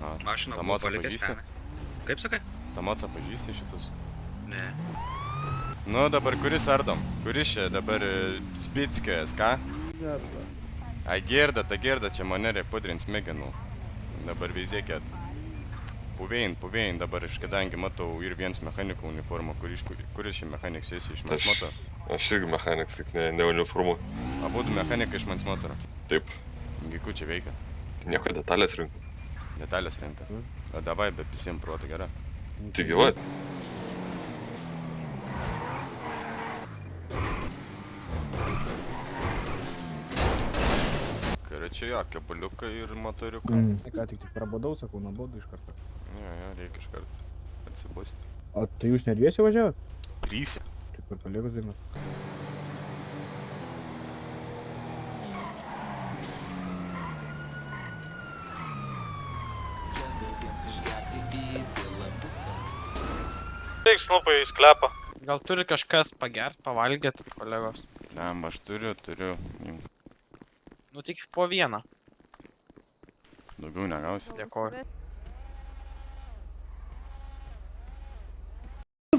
Aha. Mašina Ta buvo moca palikęs pažįsti? ten. Kaip sakai? Ta moca pažįsti šitus? Ne. Nu, dabar kuris ardom? Kuris čia dabar Spickiojas, ką? Gerda. Ai, ta Gerda čia mane repudrins smegenų. Dabar veizėkėt. Puvėjin dabar, kadangi matau ir viens mechaniko uniformą, kuris čia mechanikas esi iš mans moto? Aš irgi mechanikas, tik ne uniformu. Abudu mechanikai iš mans moto. Taip. Giku čia veikia. Nieko detalės rinku. Detalės renka. O davai, be pisim protą, gerai. Tik gyvai. Čia jo, kepaliukai ir motoriukai. Ką tik prabudau, sakau, nuobodu iš karto. Jo, reikia iš karto atsibusti. O tai jūs ne dviesi važiavot? 3. Taip ir kolegos dainuot. Teik snupai į sklepą. Gal turi kažkas pagert, pavalgėt, kolegos? Ne, aš turiu. Nu tik po vieną. Daugiau negausi. Dėkoju.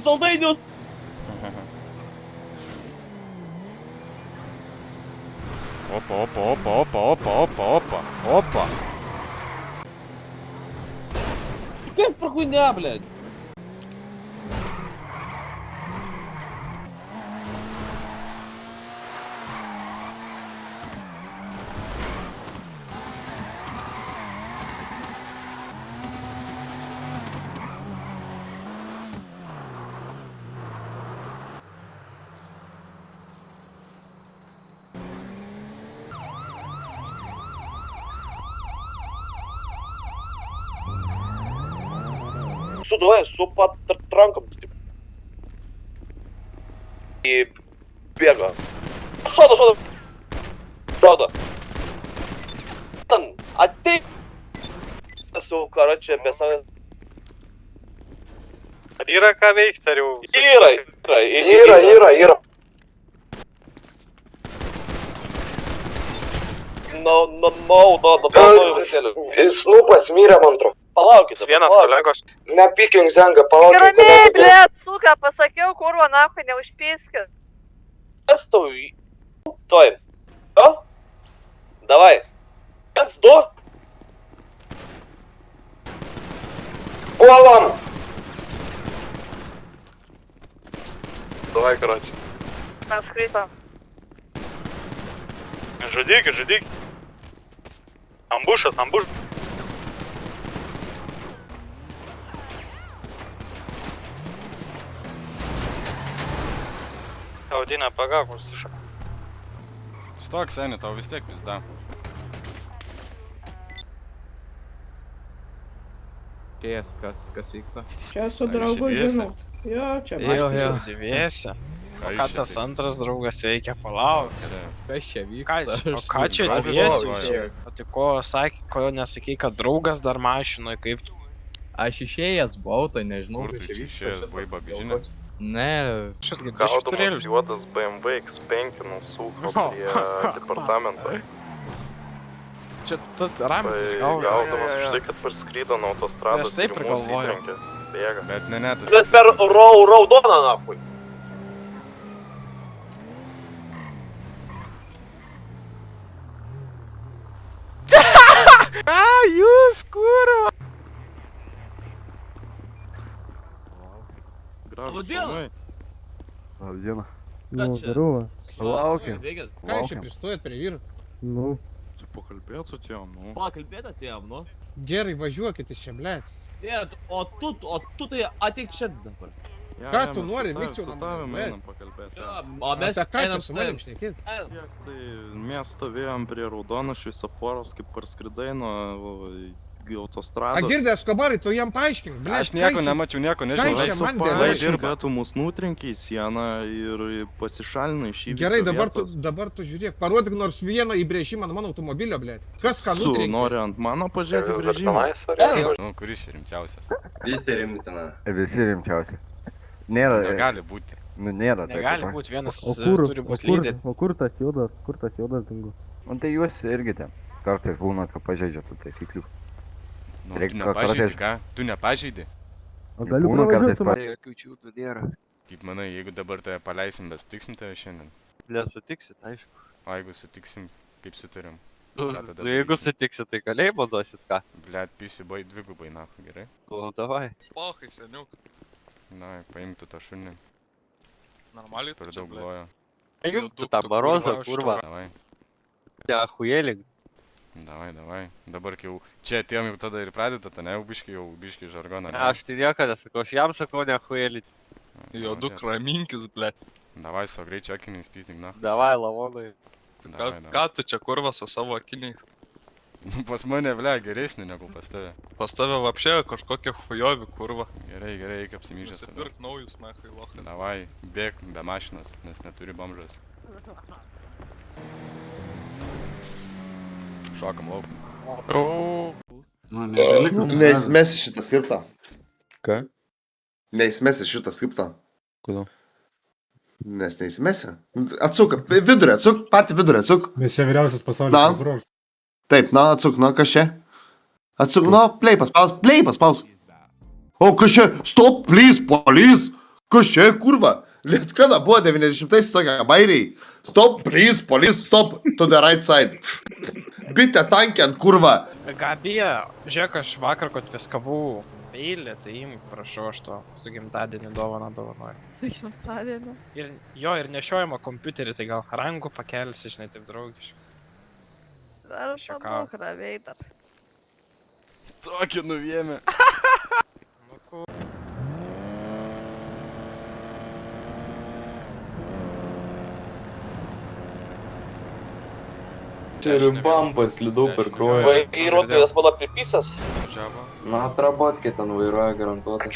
Saldainių! Opa. Kaip pro хуйня, блядь? Давай, по транкам. И бега. Что-то. А ты... Короче, писал... Yra ką veikti, ar jau... Yra. Snupas mirė, man atrodo. Palaukit. Vienas kolegos. Nepykink, Zenga, palaukit. Ramiai, blėt, suka, pasakiau, kurva, nahui, neužpyskit. Kas tau? Tuoj. O? Давай. 1, 2. Puolam. Давай, короче. Mes skrytam. Žudyk. Ambušas. Audinę pagakus iš. Stok, seni, tau vis tiek pizda. Kas vyksta? Čia su draugu žinau. Jo, čia maškai. Dviese. O ką tas antras draugas veikia, palauk. Kas čia vyksta? O ką čia dviese? O tai ko nesakei, kad draugas dar mašinoje, kaip tu? Aš išėjęs buvau, tai nežinau, Kur tu čia išėjęs, buvai babižinė? Ne. Šis girdžiu turėlius. Juodas BMW X5 nusūko prie departamento. Čia ramis Gaudamas už tai, kad parskrydo nuo autostrados. Aš taip ir galvoju. Bėga. Bet ne, tas... Bet per raudoną, nahui. Jūs, kurva! Labadiena! Labadiena. Nu, здорово. Laukiam. Ką jūs čia pristojat prie vyrų? Nu. Pakalbėt su tėvam, nu. Pakalbėt atėjom, nu. Gerai, važiuokit iš čia, blėt. O tu tai ateik čia dabar. Ką tu nori, vykčiau Su tavim einam pakalbėti. O mes Ką čia einam su manim šnekėt? Tai mes stovėjom prie raudono šviesoforos, kaip parskridai nuo autostrados. Girdė, Eskobarai, tu jam paaiškink, blėt. Aš nieko nemačiau, nieko nežinau. Ką čia man Lai dėlė? dirba, tu mus nutrenkė į sieną ir pasišalinai iš įvykio Gerai, vietos. dabar tu žiūrėk, parodyk nors vieną įbrėžimą ant mano automobilio, blėt. Kas ką Su, nutrenkė? nori ant mano pažiūrėti įbrėžimą? Nu, kuris čia rimčiausias? Visi rimtina. Visi rimčiausi. Nėra. Negali būti. Nu, nėra. Negali būti, vienas turi būti lyderis. O kur tas juodas dingo? Man tai jūs irgi ten. Kartais būna, kad pažeidžia tų taisyklių. Nu, tu Reikia nepažeidai, kartais- ką? Tu nepažeidai? O galiu pravažiuoti? Jokių čiūtų nėra. Kaip manai, jeigu dabar tave paleisim, bet sutiksim tave šiandien? Nesutiksit, aišku. O jeigu sutiksim, kaip sutarėm? Nu, Ką tada jeigu darysim? sutiksit, tai kalėjimo duosit ką? Blet, pisibai dvigubai, nahu, gerai? Nu, davai. Pohai, seniuk. Na, paimtų tą šunį. Normaliai Per daug lojo. Juk tu tą barozą, kurva. Davai, Ne, achujelik. davai. Dabar kai jau čia atėjom jau tada ir pradeda, ta ne, jau biški žargoną. ne? Aš tai niekada sakau, aš jam sakau, ne achujelik. Молодец. raminkis, blėt. Davai savo greičio akiniais pizdik, na. Davai, lavonai. Davai. tu čia kurva su savo akiniais? Nu, pas mane, ble, geresnį negu pas tave. Pas tave vapšė kažkokia hujovi kurva. Gerai, eik apsimyžęs. tada. naujus, nahai, lochas. Davai, bėk be mašinos, nes neturi bomžas. Šokam lauk. Neįsimesi šitą skriptą. Ką? Neįsimesi šitą skriptą. Kodėl? Nes neįsimesi. Atsuk, vidurį, atsuk, patį vidurį, atsuk. Nes čia vyriausias pasaulio Na. prokuroras. Taip, na, atsuk, na, kas čia? Atsuk, na, play paspaus. O, kas čia? Stop, please, police. Kas čia, kurva? Lietkada buvo 90-ais tokia bairiai. Stop, please, police, stop, to the right side. Bitė tankiant, kurva. Gabija, žiūrėk, aš vakar konfiskavau peilį, tai imk, prašau, aš to su gimtadienį dovanoju. Su gimtadieniu. Ir jo, ir nešiojama kompiuterį, tai gal rankų pakelsi, žinai, taip draugiškai. Dar Čia ką? pabūk ramiai dar. Tokį nuviemė. Nu, ku... Čia rimbampas lidau per kroją. Vairuotojas mano pripisas. Žavo. Na, atrabotkė ten vairuoja garantuotai.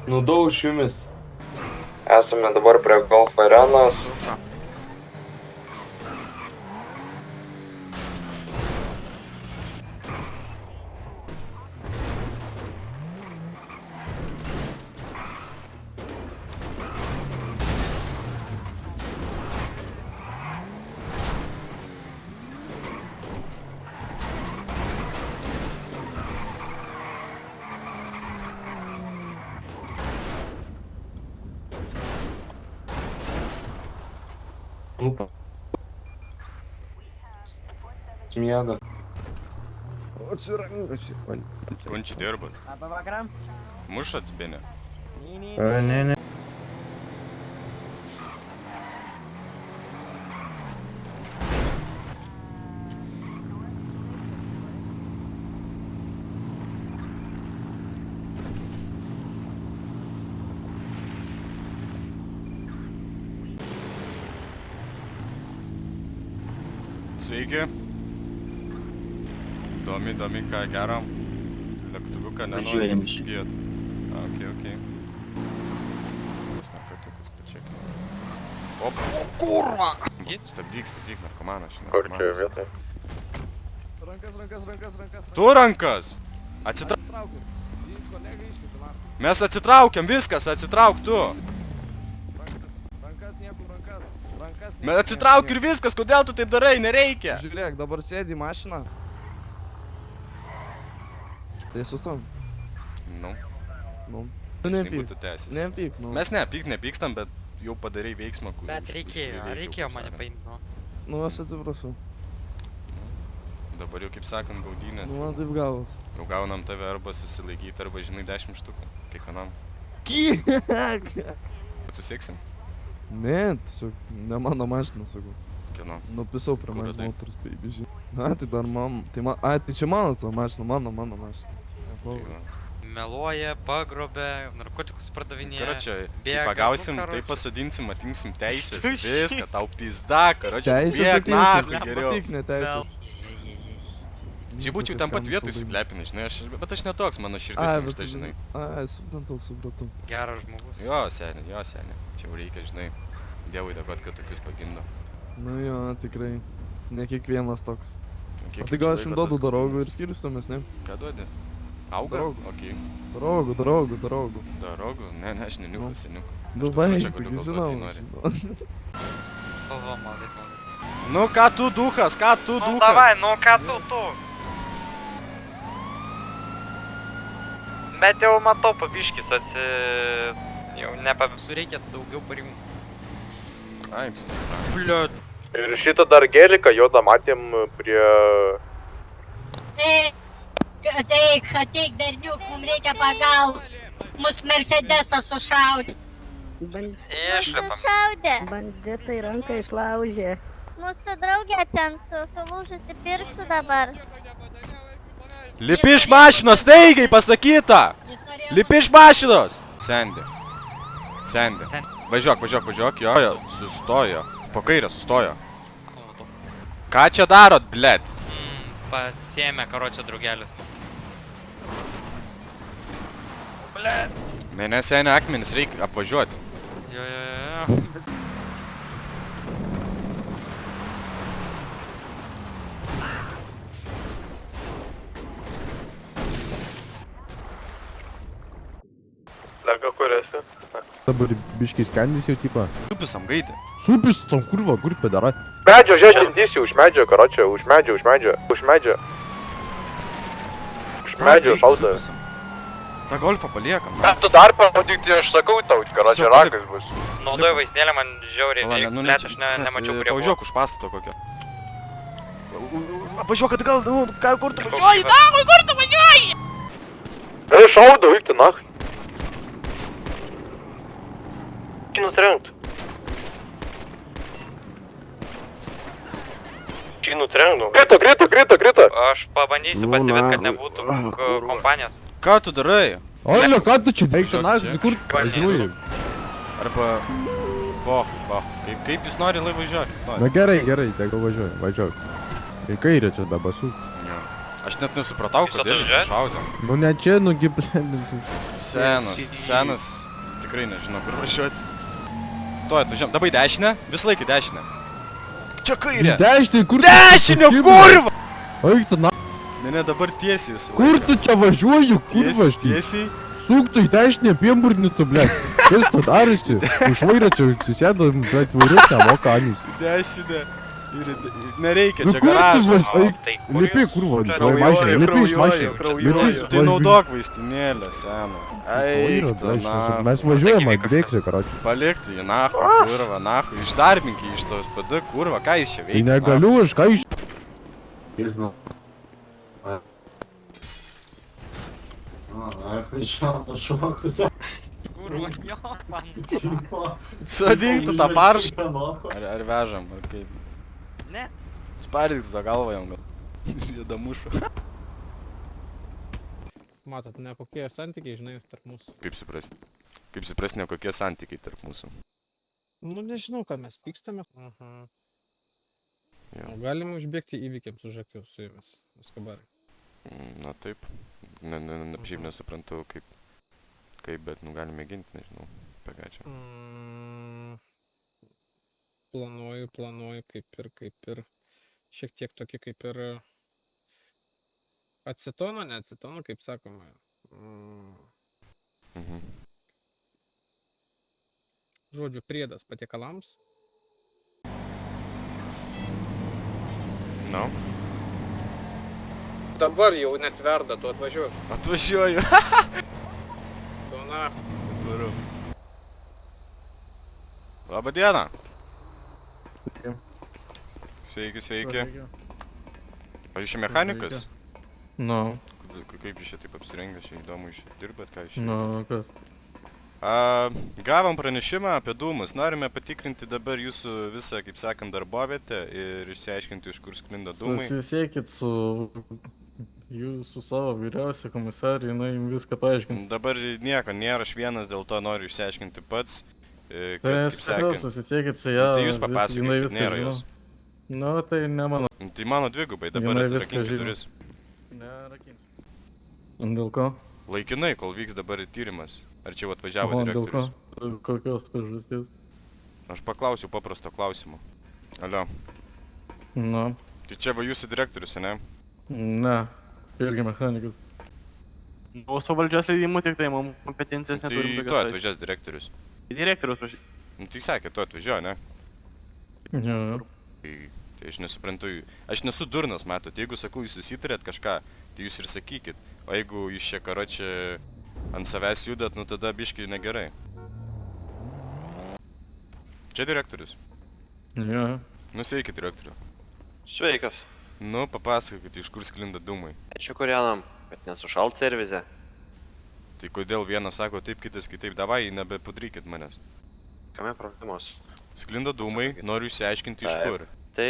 Nudauš jumis. Esame dabar prie golf arenos. Miega. Kunči dirbat. Mušat spinę. Ne. Sveiki. Domi, ką gero. Lėktuviuką nenorim įsigijat. Ok. Pas narkotikus pačekime. O kurva! Stabdyk, narkomanas šiandien. Kokioje vietoje? Rankas. Tu rankas! Atsitrauk. Mes atsitraukiam, viskas, atsitrauk tu. Mes atsitrauk ir viskas, kodėl tu taip darai, nereikia. Žiūrėk, dabar sėdi į mašiną. Tai sustom. Nu, Nu. žinai, būtų tęsis. Nepyk, nu. Mes nepykstam, bet jau padarai veiksmą, kurį... Bet reikėjo mane paimti, nu. Nu, aš atsiprašau. Dabar jau, kaip sakant, gaudynės. Nu, man taip gavos. Jau gaunam tave arba susilaikyti, arba, žinai, 10 štukų. Kiekvienam. Kiek? Atsiseksim? Ne, tiesiog, ne mano mašina, sakau. Kieno? Nupisau prie Kur manęs radai? motorius, baby, žinai. Na, tai dar man, tai čia mano ta mašina, mano mašina. Tai va. Meluoja, pagrobė, narkotikus pardavinėja. Karočią, kai bėga, pagausim, nu, tai karočią. pasodinsim, atimsim teisės, viską, tau pizda, karočią, Teisės bėk, nahui, atimsim, geriau. tik ne teisės. Čia būčiau tam pat vietoj suplepinai, žinai, bet aš netoks, mano širdis minkšta, žinai. Ai, supratau. Geras žmogus. Jo, senė, čia jau reikia, žinai, Dievui dėkot, kad tokius pagimdo. Nu jo, tikrai. Ne kiekvienas toks. Kiek O tai gal aš jums duodu darogų ir skirstomis, ne? Ką duodi? Auga? Darogų. Okei. Darogų. Darogų? Ne, aš neniukas, seniukas. Nu, Aš baig, čia galiu taigi gal duoti, žinau. jei nori. O, malai. Nu ką tu duhas, ką tu Nu, duhas? davai, nu ką tu. Bet jau matau, pabiškis jau nepavisų reikia daugiau parimų. Ai, Bliot. Ir šitą dar geriką juodą matėm prie... Ateik, berniuk, mums reikia pagalbą. Mūsų Mercedesą sušaudė. Išlipam. Banditai ranką išlaužė. Mūsų draugė ten sulūžusi pirštų dabar. Lipi iš mašinos, staigiai pasakyta! Lipi iš mašinos! Sendi. Važiuok, jo, sustojo. Po kairę sustojo. Ką čia darot, blėt? Pasiėmė karočią draugelis. Mėnesenė akmenis reikia apvažiuoti. Jo. Lega, kur esi? Dabar biškis kendis jau tipą. Supisam gaitį. Supisam, kurva, kur padarai. Medžio, žiūrėk, už medžio, karočią, už medžio, šaudo. Ta golfą paliekam. Tu dar parodykti, aš sakau tau, karočią, ragas bus. Naudoju vaistinėlę, man žiauriai Pala, reikia. nu Net aš nemačiau, kurie buvo. Pavažiuok už pastato kokio. Apvažiuok atgal, kur tu važiuoji, davai, kur tu važiuoji? Šaudo, eikti, nach. Činus rengt. Krito. Aš pabandysiu pastebėti, kad nebūtų kompanijos. Ką tu darai? Olio, ką tu čia? Eik Važiuok tenai, čia. kur važiuoji? Arba... Boh. Kaip jis nori, lai važiuok. Na gerai, tegu važiuok. Į kairę čia dabar su. Aš net nesupratau, kodėl jis šaudė. Nu ne čia, nu giblė. Senas. Tikrai nežinau, kur važiuoti. Tuoj, tu žinai, dabar į dešinę, visą laiką į dešinę. Čia kairė. Dešinė, kur? Dešinė, kurva! Eik tu na. Ne, dabar tiesiai visą laiką. Kur tu čia važiuoji, kurva aš tai? Tiesiai. Suk tu į dešinę, piemburni tu, blė. Kas tu darysi? Už vairą čia susėdo, blė, vairuot nemoka anis. Dešinė. Nereikia, Nu čia kur tu garažas. vas, lipi, kurva, lipi iš mašiną. Tai naudok vaistinėlę, senas. Eik tu, na. Mes važiuojame, veikti, karočiui. Palikti jį, nahu, kurva, nahu. Išdarbinki iš tos PD, kurva, ką jis čia Tai veikia? negaliu, aš ką iš... Kurva, jo, man. Sodink tu tą paršą. Ar vežam, ar kaip? Ne. Spardyk tu tą galvą jam gal. Žiedą mušo. Matot, ne kokie santykiai, žinai, tarp mūsų. Kaip suprasti? Kaip suprasti, ne kokie santykiai tarp mūsų? Nu, nežinau, ką mes pykstame. Jo. O galim užbėgti įvykiams už akių su jumis, Eskobarai. Na taip. Šiaip nesuprantu, kaip, bet, nu, galim mėginti, nežinau, apie ką čia. Planuoju, kaip ir, šiek tiek tokį kaip ir acetono, ne acetono, kaip sakoma. Žodžiu, priedas patiekalams. No. Dabar jau net verda, tu atvažiuoji. Atvažiuoju. Tu na. Turiu. Labą dieną. Sveiki. O jūs čia mechanikas? Nu, Kaip jūs čia taip apsirengęs, čia įdomu, jūs čia dirbat, ką jūs čia? nu, kas? Gavom pranešimą apie dūmus. Norime patikrinti dabar jūsų visą, kaip sakant, darbovietę ir išsiaiškinti, iš kur sklinda dūmai. Susisiekit su savo vyriausia komisarė, jinai jums viską paaiškins. Dabar nieko nėra, aš vienas dėl to noriu išsiaiškinti pats. Tai Kaip aš sakau, sakant, susisiekit su ją. tai jūs papasakokit, nėra jos. Nu, tai ne mano. Tai mano dvigubai, dabar Jinai viską atirakinkit žino. duris. Nerakinsiu. Dėl ko? Laikinai, kol vyks dabar tyrimas. Ar čia jau atvažiavo Dėl ko? direktorius? Kokios priežasties? Aš paklausiu paprasto klausimo. Alio, Nu, tai čia va jūsų direktorius, ne? ne. Irgi mechanikas. Mūsų valdžios leidimų tik tai mums kompetencijos Tai tu atvažias direktorius. Direktorius prašy. Nu, tai sakė, tu atvažiuoji, ne? Jo. Tai aš nesuprantu, aš nesu durnas, matot, jeigu sakau, jūs susitarėt kažką, tai jūs ir sakykit. O jeigu jūs čia karočią ant savęs judat, nu tada biškai negerai. Čia direktorius. Jo. Nu sveiki, direktoriu. Sveikas. Nu, papasakokit, iš kur sklinda dūmai. Ačiū kurianam, kad nesušalt servize. Tai kodėl vienas sako taip, kitas kitaip, davai, nebepudrykit manęs. Kame problemos? Sklinda dūmai, noriu išsiaiškinti iš kur. Tai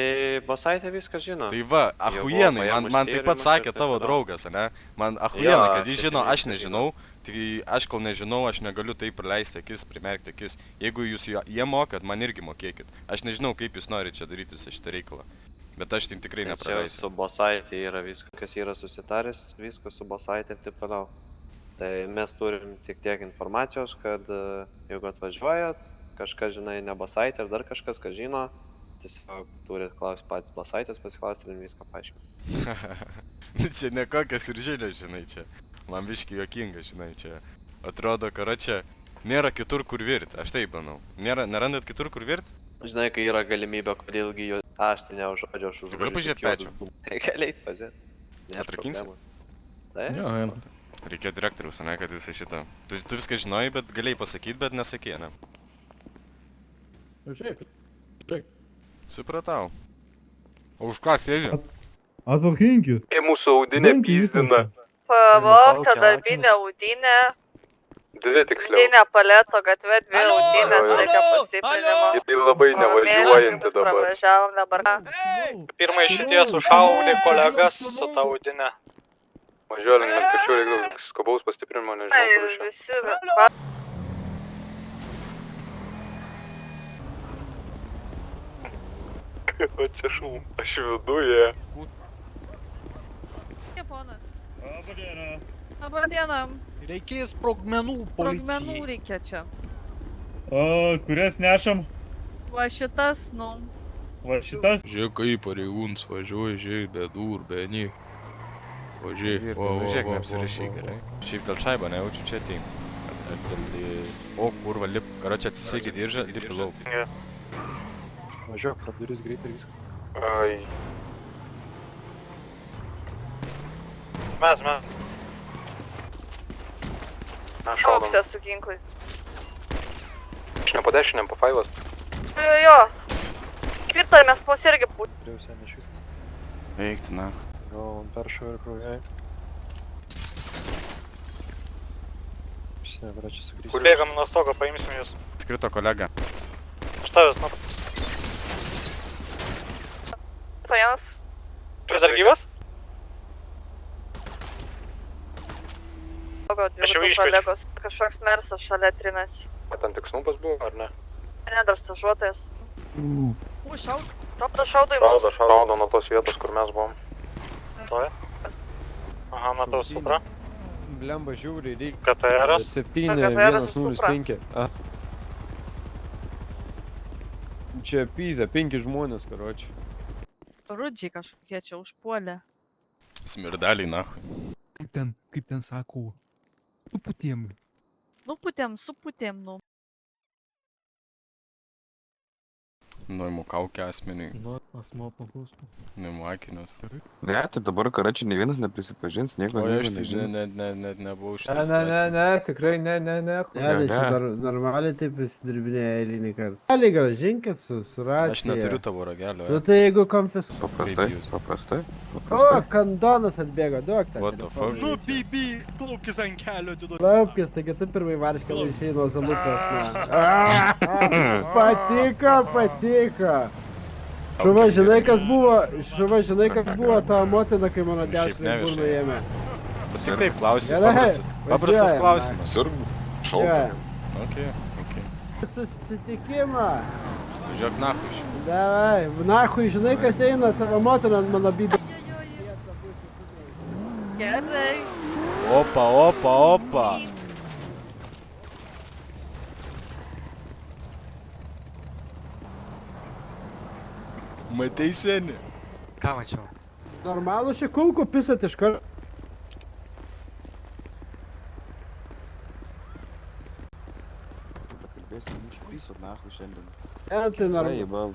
Bosaitė viską žino. Tai va, ahujenai, man taip pat sakė tavo draugas, ane? Man ahujenai, kad jis žino, aš nežinau. Tai aš kol nežinau, aš negaliu taip praleisti akis, primerkti akis. Jeigu jūs jie mokat, man irgi mokėkit. Aš nežinau, kaip jūs norite čia daryti visą šitą reikalą. Bet aš tai tikrai nepraleisiu. Su Bosaitė yra viskas, kas yra susitaręs, viskas su Bosaitė ir taip toliau. Tai mes turim tik tiek informacijos, kad jeigu atvažiuojat, kažkas žinai ne Bosaitė ir dar kažkas, kas žino, tiesiog turit klausti patys Bosaitės, pasiklausti ir viską paaiškinti. Čia nekokias ir žinios, žinai, čia. Man biški juokinga, žinai, čia. Atrodo, karočią, nėra kitur kur virti, aš taip manau. Nerandat kitur kur virti? Žinai, kai yra galimybė, kodėlgi jo... Aš tai neužuodžiu, aš užuodžiu. Gali pažiūrėti pečių? Gali pažiūrėti. Atrakinsi? Taip? Jo, jo. Reikėjo direktoriaus, ne, kad visą šitą. Tu viską žinojai, bet galėjai pasakyti, bet nesakė, ne? Šiaip. Supratau. O už ką sėdi? Atvarkinkit. Į mūsų audinę pyzdina. Pavogta darbinė audinė. Dvi tiksliau. Audinė paleto gatve, dvi audinės, reikia pastiprinimo. Tai labai nevažiuojanti dabar. Pravažiavom dabar. Pirmą išėties užšaudė kolegas su ta audinė. Važiuoju, net kažkur reikia skubaus pastiprinimo, nežinau, kur iš čia. O čia šum, aš viduje. Ponas. Labą dieną. Reikės sprogmenų Sprogmenų reikia čia. O, kurias nešam? Va šitas, nu. Va šitas? Žiūrėk, kaip pareigūns važiuoja, žiūrėk, be durų, be nieko. Važiuok, Važiuok, neapsirašyk, gerai. Šiaip dėl šaibo nejaučiu čia atein. O, kurva, lip, karočią atsisėgi diržą, lip į lauk. Važiuok, praduris greitai ir viską. Ai. Mes. Aukštė su ginklai. Aš ne po dešinėm, po failas. Jo. Tvirtai, mes pos irgi pūt. Turėjau iš viskas. Eikti, na. Gal man peršau ir kraujai. Šis nebėra čia sugrįžti. Bėgam nuo stogo, paimsim jūs. Skrito kolega. Štovės, nu. To vienas. Tu dar gyvas? Aš jau iškviečiu. Kažkoks mersas šalia trinasi. Ten tik snumpas buvo, ar ne? Ne, dar stažuotojas. Šaud. Topta šaudo į mus. Šaudo nuo tos vietos, kur mes buvom. Stoja? Aha, matau, supra. Blemba žiūri, reikia. KTR-as. 7-1-0-5. Čia pyzė, 5 žmonės, karoči. Rudžiai kažkokie čia užpuolė. Smirdaliai, nahui. Kaip ten sako, suputėm. Suputėm, nu. Nuimu kaukę asmeniui, Nu, asmo paklausko. nuimu akinius. Ne, tai dabar karočiui ne vienas neprisipažins, nieko O aš tai nežinau. net nebuvau šitas. Tikrai ne. Ne, tai čia normaliai taip įsidirbinėja eilinį kartą. Gali gražinkit su racija. Aš neturiu tavo ragelio. Nu tai jeigu konfiskuoja. Paprastai. O, kandonas atbėgo, duok tą. What the fuck? Nu, bibi, klaupkis ant kelio, atiduok. Laupkis, taigi tu pirmai varškelą išėjai nuo zalupės, na. Patiko. Šuva, žinai kas buvo tavo motina, kai mano Šiaip dešinę burną neviešai. ėmė. Bet tik taip klausiu, Gerai, paprastas važiuojam, klausimas. Šalta. Ok. Susitikimą. Žiūrėk, nahui iš. Davai, nahui, žinai kas eina, tavo motina ant mano bibė. Gerai. Opa. Matei seni? Ką mačiau? Normalų šį kulkų pisat iš karto. Pakalbėsim iš viso nahui šiandien. Tai Ai, bal.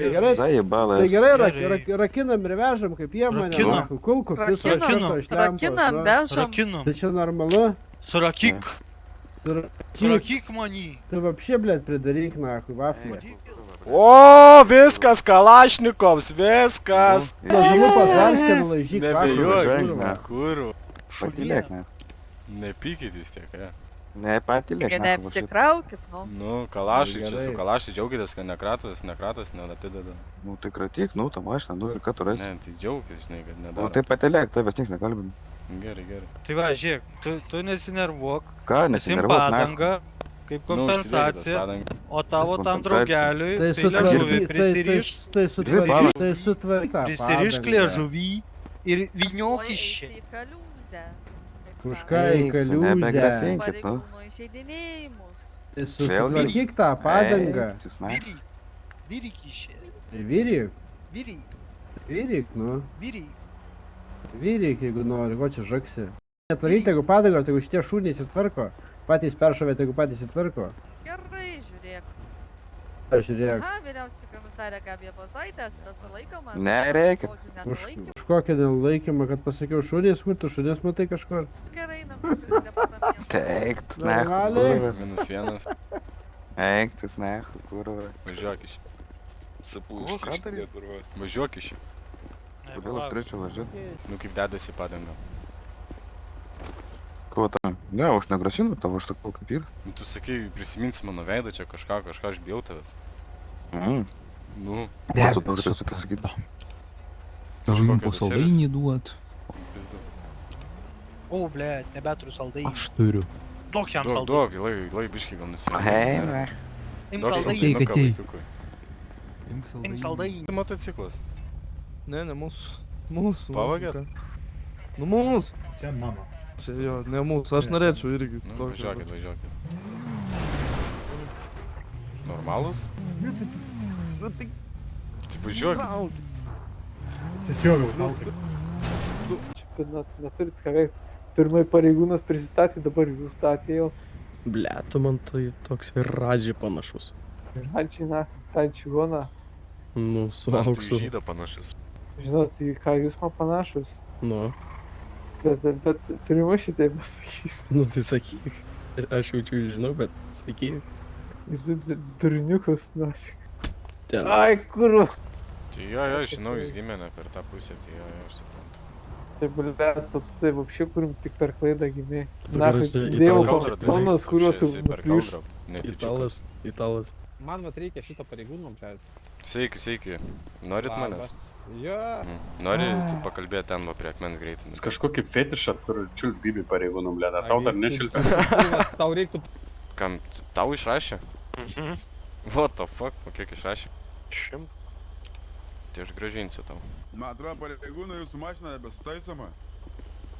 Tai gerai, Zajebalas. tai gerai, rakinam ir vežam, kaip jie mane. Rakinam. Kulku, visą kartą iš Rakinam, lempos. vežam. Rakinam. Tai čia normalu? Surakyk. Surakyk. Surakyk manį. Tai vapšė, blėt, pridaryk, nahui, vaflė. O, viskas, Kalašnikovs, viskas. Nu, žalupas varškę nulaižyk, Nebejuok, kurva. Patylėk, ne. Nepykit vis tiek, ja. Ne, patylėk. Neapsikraukit, nu. Nu, Kalašai, čia Gerai. su Kalašai džiaugitės, kad nekratas, neatideda. Nu, tai kratyk, nu, tą mašiną, nu, ir ką tu rasi. Ne, tai džiaugitės, žinai, kad Nu, nedaro. tai patylėk, tavęs nieks nekalbina. Gerai, gerai. Tai va, žiūrėk, tu nesinervuok. Ką, Sim nesinervuok, na. padangą, kaip Nu, užsidėkit tas kompensacija, padangą. o tavo tam kompensacija. draugeliui, Tai tai liežuvį prisirišk. Tai sutvark tą Prisirišk padangą. liežuvį ir vyniok iš čia. Į kaliūzę. Už ką į Eik, tu kaliūzę? nebegrasink. Pareigūnų įžeidinėjimus. Tai susitvarkyk tą padangą. Vyryk. Vyryk iš čia. Vyryk, Vyryk. vyryk, nu. Vyryk. Vyryk, jeigu nori, ko čia žaksi. Netvaryti, jeigu padangos, jeigu šitie šūnys įtvarko. Patys peršovėt, jeigu patys įtvarko. Gerai, žiūrėk. Žiūrėk. Aha, vyriausias komisarė Gabija Pasaitės, tas sulaikomas. Nereikia. Už kokį nelaikymą, kad pasakiau šūnys, kur tu šūnys matai kažkur? Gerai, namus departamentas. Eik, tu Normaliai. ne. -1. Eik, tu ne, kurva. Važiuok iš. Ką Važiuok iš. Kodėl aš turėčiau važiuoti? Nu, kaip dedasi padanga. Ko tam? Ne, aš negrasinu tavo, aš sakau kaip yra. Nu, tu sakai, prisimins mano veidą čia kažką, aš bijau tavęs. Nu, Ko tu norėsi pasakyti? Tau jums po saldainį duot. pizdu. O, ble, nebeturiu saldainį. turiu. Duok jam Duok, saldainį. lai biškai gal Hei, nusiramins. ne. Imk Duok saldainį. saldainuką vaikiukui. Imk saldainį. Tai motociklas. Ne, ne mūsų. Mūsų. Pavogėt? Nu mūsų. Čia mano. Čia jo, ne mūsų. Aš norėčiau irgi. Nu, tokio. važiuokit. Normalus? Nu tai Tai važiuokit. trauk. Suspjoviau, tau. Neturit ką veikti. Pirmai pareigūnas prisistatė, dabar jūs statė Ble, tu man tai toks ir radžiai panašus. Rančina, Rančigona. Nu, Man su tu į auksu. žydą panašus. Žinot, į ką jūs man panašus. Nu, Bet pirma šitai pasakys. nu tai sakyk. Aš jaučiu, žinau, bet sakyk. Durniukus, nafik. Ten. Ai, kur? Tai jo, žinau, jūs gimėne per tą pusę, tai jo, aš suprantu. Tai blėt, tai vapšė, kurim tik per klaidą gimė. Sakau, čia Dievo italas. tonas, kuriuos jau per nupiš. kaldrą. Italas. Italas. Man vas reikia šito pareigūno, ble. Sveiki. Norit manęs? Jo. Nori pakalbėti ten va prie akmens greitai? Kažkokį fetišą turi čiult bibi pareigūnų, ble. Tau dar nečiult. Tau reiktų... Kam, tau išrašė? What the fuck, o kiek išrašė? 100. Tai aš gražinsiu tau. Man atrodo, pareigūnai jūsų mašina nebesutaisoma.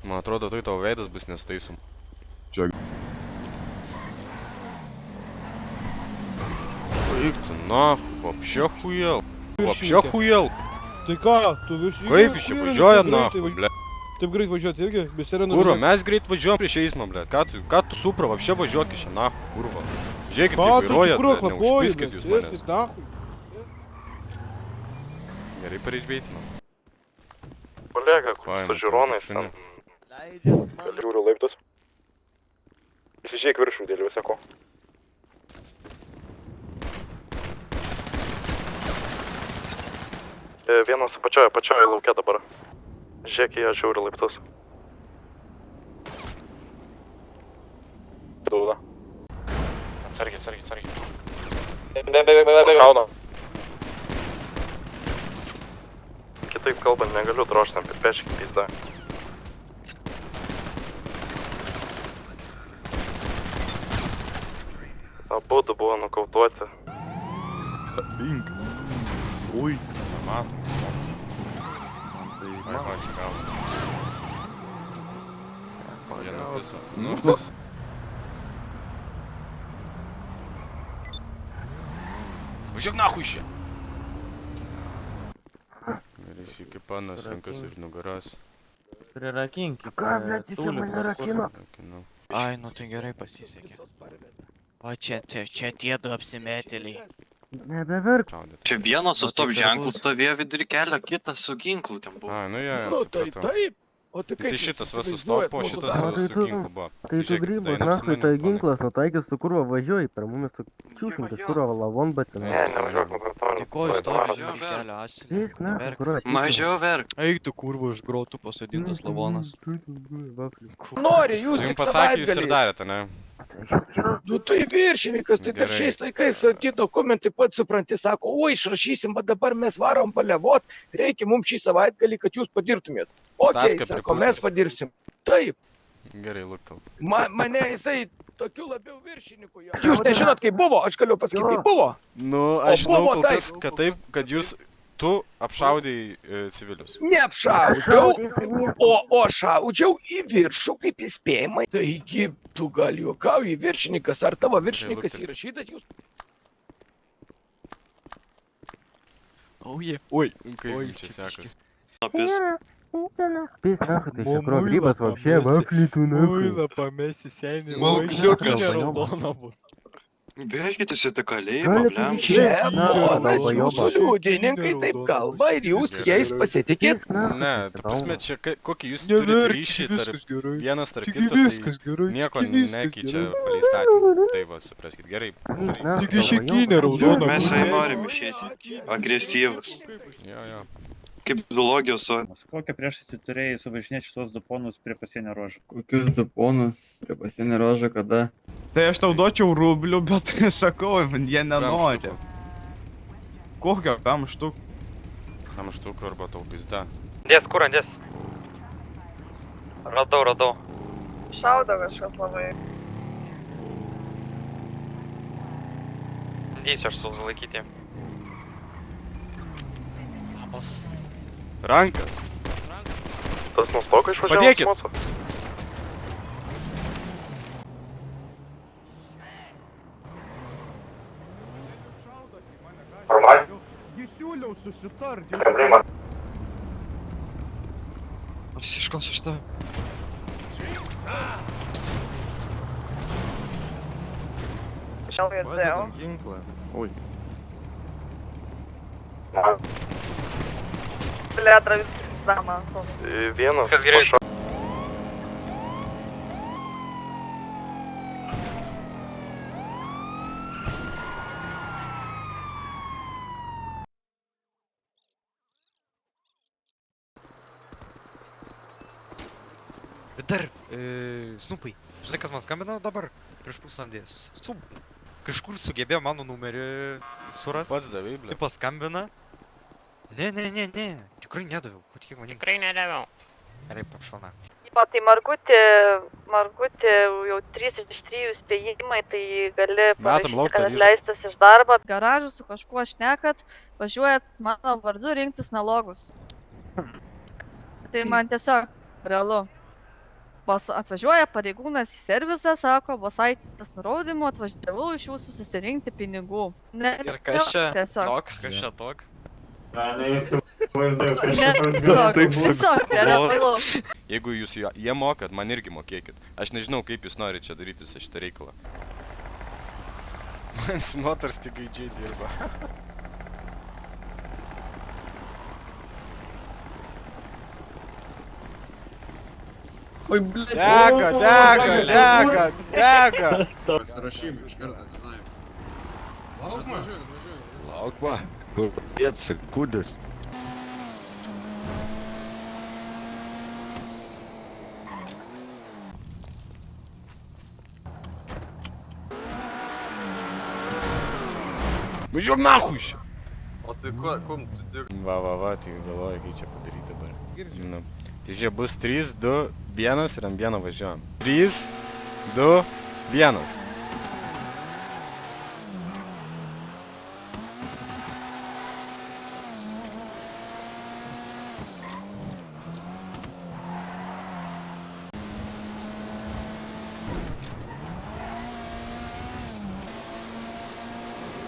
Man atrodo, tai tavo veidas bus nesutaisom. Čia. Eik tu, na, вообще хуел. Tai ką, tu visi... Kaip jūs čia važiuojat, na, ble. Taip greit važiuoti irgi, be sirenų. Kurva, mes greit važiuojam prieš eismą, ble. Ką tu supra, вообще važiuok iš čia, na, kurva. Žiūrėkit, kaip vairuojat, ble, neužpiskit jūs manęs. Gerai pareižbeitinam. Kolega, Paėmė su žiūronais šunį. tam. Žiūriu laiptus. Įsižiūrėk viršų dėl viso ko. Vienas apačioje laukia dabar. Žiūrėk, jie žiūri laiptus. Dauda. Atsargiai. Bėg. Šauna. Kitaip kalbant negaliu, drožtam pipeškį pizdą. Abudu buvo nokautuoti. Bink. Ui. Matom. Ai, man atsigavo. Vieną pisą. Nu, tas. Važiuok nahui iš čia. Gerai, iki panas rankas iš nugaros. Prirakinkit. Ką, blėt, jis čia mane rakino? Rakinu. Ai, nu tai gerai pasisekė. O čia tie du apsimetėliai. Nebeverk. Šaudėt. Čia vienas su stop ženklu stovėjo vidury kelio, kitas su ginklu ten buvo. A, nu jo, Nu, tai supratau. taip. O tai Tai šitas va su stopu, o šitas su ginklu buvo. Tai tu Žiūrėkit, grybas, einam su nahai, manim, tai ponai. ginklas nutaikęs, tu kurva važiuoji, per mumis tu čiūšintis, kurva lavon batina. Einam su manim. Tai ko jūs to važiuoju kelio, aš Eik, na, kurva. Mažiau verk. Eik tu kurva iš grotų pasodintas lavonas. Nori, jūs Jums tik pasakė, jūs ir savaitgalį. darėte, ne? Nu tai viršininkas, tai dar Gerai. šiais laikais tie dokumentai pats supranti, sako, oi, išrašysim, bet dabar mes varom palievot, reikia mums šį savaitgalį, kad jūs padirbtumėt. O, Staska sako, mes pripūtęs. padirbsim. Taip, Gerai, luktel. mane jisai tokiu labiau viršininku. Jūs nežinot, kaip buvo, aš galiu pasakyti, kaip buvo. Nu, aš žinau buvo kol taip. kas, kad taip, kad jūs, tu apšaudai civilius. Neapšaudžiau, o šaudžiau į viršų kaip įspėjimai. Taigi, tu gal juokauji viršininkas, ar tavo viršininkas Luktelk. įrašytas jūs? Oi, oi. Kaip jums čia sekas? Apis. Пись, нахуй, ты еще кровь грибас вообще, вафли ту нахуй. pamesi senį. Maukliukas. Raudona. Vežkitės į tą kalėjimą, blem. Čia, Na, ponas, dalbajoba. jūsų liudininkai taip kalba ir jūs jais pasitikit. Ne, ta prasme, čia kokį jūs turite ryšį tarp vienas tarp kito, tai nieko nekeičia palei statymą. Tai va, supraskit, gerai. raudona. Mes jai norim išėti. Agresyvus. Jo. Kaip zoologijos su... Kokią priešastį turėjai suvažinėti šitos du ponus prie pasienio ruožo? Kokius du ponus prie pasienio ruožo kada? Tai aš tau duočiau rublių, bet sakau, jie nenori. Kokio, kam štuk? Kam štuku arba tau pizda. Dės, kur andės? Radau. Šaudo kažkas labai. Bandysiu aš sulaikyti. Rankas. Tas nustoka išvažiavo. Padėkit! Jis siūliau susitarti. Iškos iš to. Padedam ginklą. Oi. Vienas. Kas gerai? Bet dar, Snupai, žinai, kas man skambino dabar? Prieš pusvalandį. Snupas. Kažkur sugebėjo mano numerį surasti. Pats davai, ble. Tai paskambina. Ne. Tikrai nedaviau. Patikėk manim. Tikrai nedaviau. Gerai, papšona. O tai Margutė, jau 3 iš 3 spėjimai, tai gali Metam lauk tą ryžą. atleistas iš darbo. Garažu su kažkuo šnekat, važiuojat mano vardu rinktis nalogus. Tai man tiesiog realu. Atvažiuoja pareigūnas į servisą, sako, Bosaitis nurodymu, atvažiavau iš jūsų susirinkti pinigų. Ne, Ir kas čia tiesiog. toks? Kas čia toks? Tiesiog, realu. Jeigu jūs jie mokat, man irgi mokėkit. Aš nežinau, kaip jūs norite čia daryti visą šitą reikalą. Man su motors tik gaidžiai dirba. Oi, blė. Dega! Pasirašym iš karto, žinai. Lauk, 5 sekundės. Važiuok nahui iš čia! O tai kum tu dirbi? Va, tai galvoju, kaip čia padaryti dabar. Nu. Tai žiūrėk, bus 3, 2, 1 ir ant vieno važiuojam. 3, 2, 1.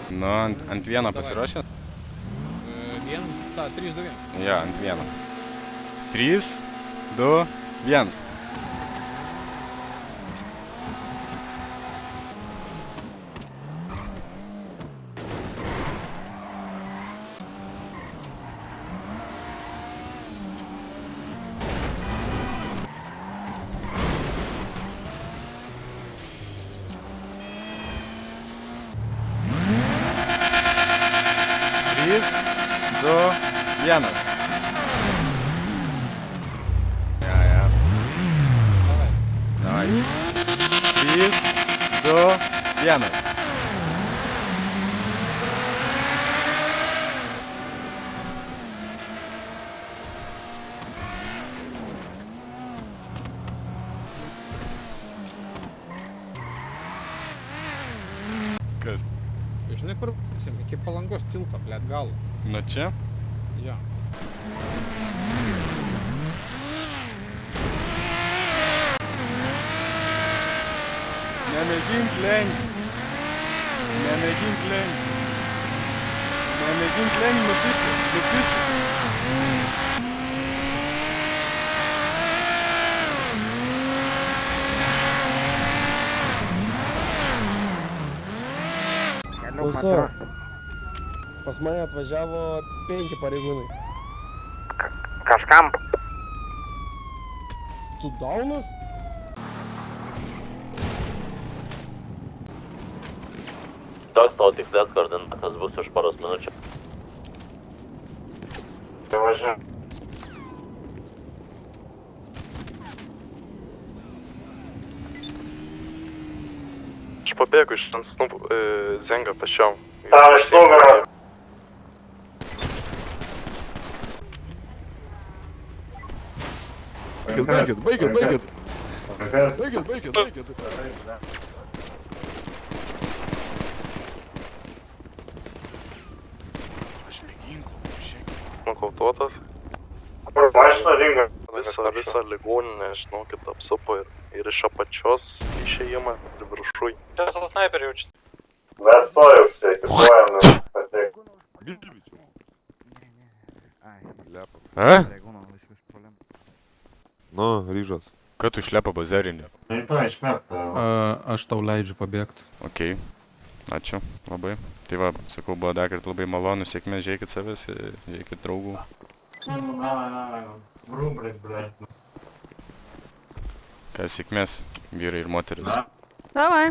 Nu, ant vieno pasiruošę? 3, 2, 1. Jo, ant vieno. 3, 2, 1. 1. Ja. Давай. 3, 2, 1. Kas? Žinai, kur būsim, iki Palangos tilto, blėt, gal. Nu čia? Jo. Nemėgink lenkti. Nemėgink lenkti. Nemėgink lenkti, nupisi. Klausyk. Pas mane atvažiavo 5 pareigūnai. Kažkam. Tu daunas? Toks tau tikslės koordinatas bus už poros minučių. Važiuoju. Aš pabėgu iš Zengą pašiau. Tau iš nugarą. Baigit. Aš be ginklo, žiūrėk. Nokautuotas. Kur mašina dingo? Visą ligoninę, žinokit, apsupo ir iš apačios išėjimą ir viršui. Čia su snaiperiu jaučiu. Vestuoju, ekipuojam ir pateik. A? Nu, ryžas. Ką tu šlepa bazarinį? Aš tau leidžiu pabėgti. Okei. Ačiū labai. Tai va, sakau, buvo dar kartą labai malonu, sėkmės, žiūrėkit savęs, žiūrėkit draugų. Ką sėkmės, vyrai ir moteris. Davai.